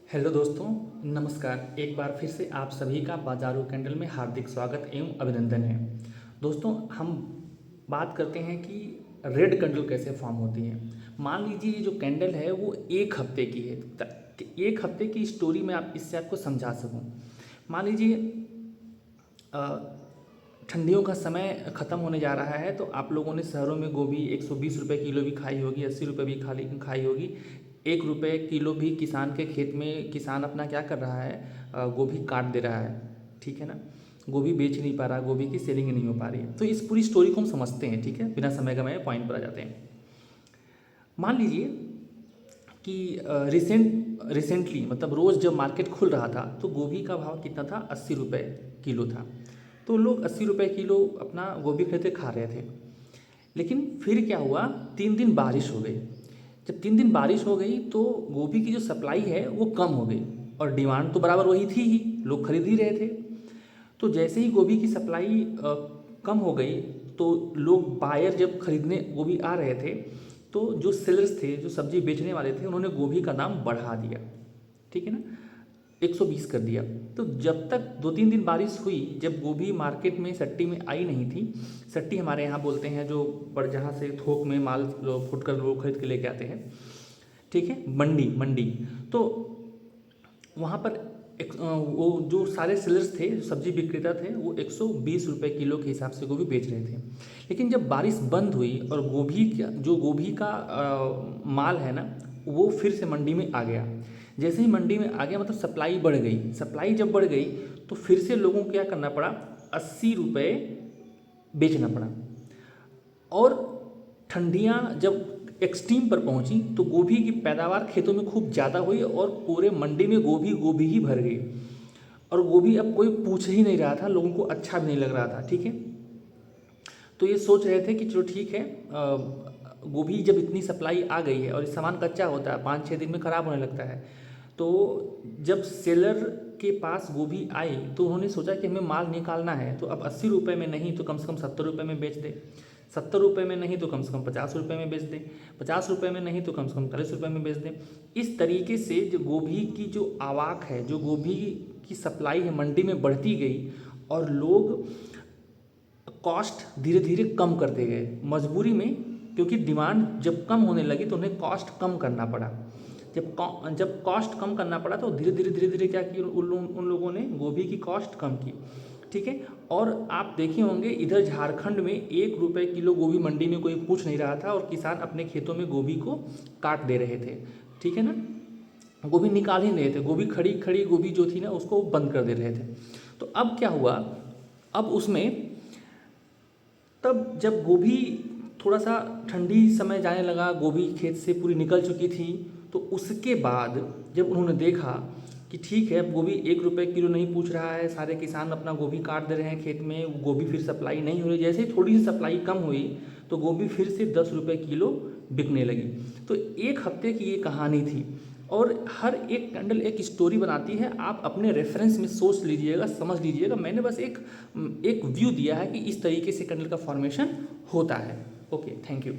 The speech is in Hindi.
हेलो दोस्तों, नमस्कार। एक बार फिर से आप सभी का बाजारू कैंडल में हार्दिक स्वागत एवं अभिनंदन है। दोस्तों, हम बात करते हैं कि रेड कैंडल कैसे फॉर्म होती है। मान लीजिए ये जो कैंडल है वो एक हफ्ते की है, एक हफ्ते की स्टोरी में आप इससे आपको समझा सकूं। मान लीजिए ठंडियों का समय ख़त्म होने जा रहा है, तो आप लोगों ने शहरों में गोभी 120 रुपये किलो भी खाई होगी, 80 रुपये भी खाई होगी। 1 रुपये किलो भी किसान के खेत में किसान अपना क्या कर रहा है, गोभी काट दे रहा है। ठीक है ना, गोभी बेच नहीं पा रहा, गोभी की सेलिंग नहीं हो पा रही है। तो इस पूरी स्टोरी को हम समझते हैं, ठीक है, बिना समय गंवाए पॉइंट पर आ जाते हैं। मान लीजिए कि रिसेंटली मतलब रोज़ जब मार्केट खुल रहा था तो गोभी का भाव कितना था, 80 रुपये किलो था। तो लोग 80 रुपये किलो अपना गोभी खरीदे खा रहे थे। लेकिन फिर क्या हुआ, 3 दिन बारिश हो गई। जब 3 दिन बारिश हो गई तो गोभी की जो सप्लाई है वो कम हो गई, और डिमांड तो बराबर वही थी ही, लोग खरीद ही रहे थे। तो जैसे ही गोभी की सप्लाई कम हो गई, तो लोग बायर जब खरीदने गोभी आ रहे थे, तो जो सेलर्स थे, जो सब्जी बेचने वाले थे, उन्होंने गोभी का दाम बढ़ा दिया। ठीक है ना, 120 कर दिया। तो जब तक 2-3 दिन बारिश हुई, जब गोभी मार्केट में सट्टी में आई नहीं थी, सट्टी हमारे यहाँ बोलते हैं जो पर जहाँ से थोक में माल फुट कर लोग खरीद के लेके आते हैं, ठीक है, मंडी मंडी। तो वहाँ पर वो जो सारे सेलर्स थे, जो सब्जी विक्रेता थे, वो 120 रुपये किलो के हिसाब से गोभी बेच रहे थे। लेकिन जब बारिश बंद हुई और गोभी का माल है ना, वो फिर से मंडी में आ गया। जैसे ही मंडी में आ गया मतलब सप्लाई बढ़ गई। सप्लाई जब बढ़ गई तो फिर से लोगों को क्या करना पड़ा, 80 रुपये बेचना पड़ा। और ठंडियाँ जब एक्सट्रीम पर पहुंची तो गोभी की पैदावार खेतों में खूब ज़्यादा हुई और पूरे मंडी में गोभी ही भर गई। और गोभी अब कोई पूछ ही नहीं रहा था, लोगों को अच्छा भी नहीं लग रहा था। ठीक है, तो ये सोच रहे थे कि चलो ठीक है, गोभी जब इतनी सप्लाई आ गई है और इस सामान कच्चा होता है, 5-6 दिन में ख़राब होने लगता है। तो जब सेलर के पास गोभी आई तो उन्होंने सोचा कि हमें माल निकालना है, तो अब 80 रुपये में नहीं तो कम से कम 70 रुपये में बेच दे, 70 रुपये में नहीं तो कम से कम 50 रुपये में बेच दें, 50 रुपये में नहीं तो कम से कम 40 रुपये में बेच दें। इस तरीके से जो गोभी की जो आवाक है, जो गोभी की सप्लाई है, मंडी में बढ़ती गई और लोग कॉस्ट धीरे धीरे कम करते गए मजबूरी में, क्योंकि डिमांड जब कम होने लगी तो उन्हें कॉस्ट कम करना पड़ा। जब कॉस्ट कम करना पड़ा तो धीरे धीरे क्या किया, उन लोगों ने गोभी की कॉस्ट कम की। ठीक है, और आप देखे होंगे इधर झारखंड में 1 रुपये किलो गोभी मंडी में कोई पूछ नहीं रहा था और किसान अपने खेतों में गोभी को काट दे रहे थे। ठीक है ना, गोभी निकाल ही नहीं रहे थे, गोभी खड़ी खड़ी गोभी जो थी ना उसको बंद कर दे रहे थे। तो अब क्या हुआ, अब उसमें तब जब गोभी थोड़ा सा ठंडी समय जाने लगा, गोभी खेत से पूरी निकल चुकी थी, तो उसके बाद जब उन्होंने देखा कि ठीक है, अब गोभी 1 रुपये किलो नहीं पूछ रहा है, सारे किसान अपना गोभी काट दे रहे हैं खेत में, गोभी फिर सप्लाई नहीं हो रही। जैसे ही थोड़ी सी सप्लाई कम हुई तो गोभी फिर से 10 रुपये किलो बिकने लगी। तो एक हफ्ते की ये कहानी थी, और हर एक कैंडल एक स्टोरी बनाती है। आप अपने रेफरेंस में सोच लीजिएगा, समझ लीजिएगा। मैंने बस एक व्यू दिया है कि इस तरीके से कैंडल का फॉर्मेशन होता है। Okay, thank you.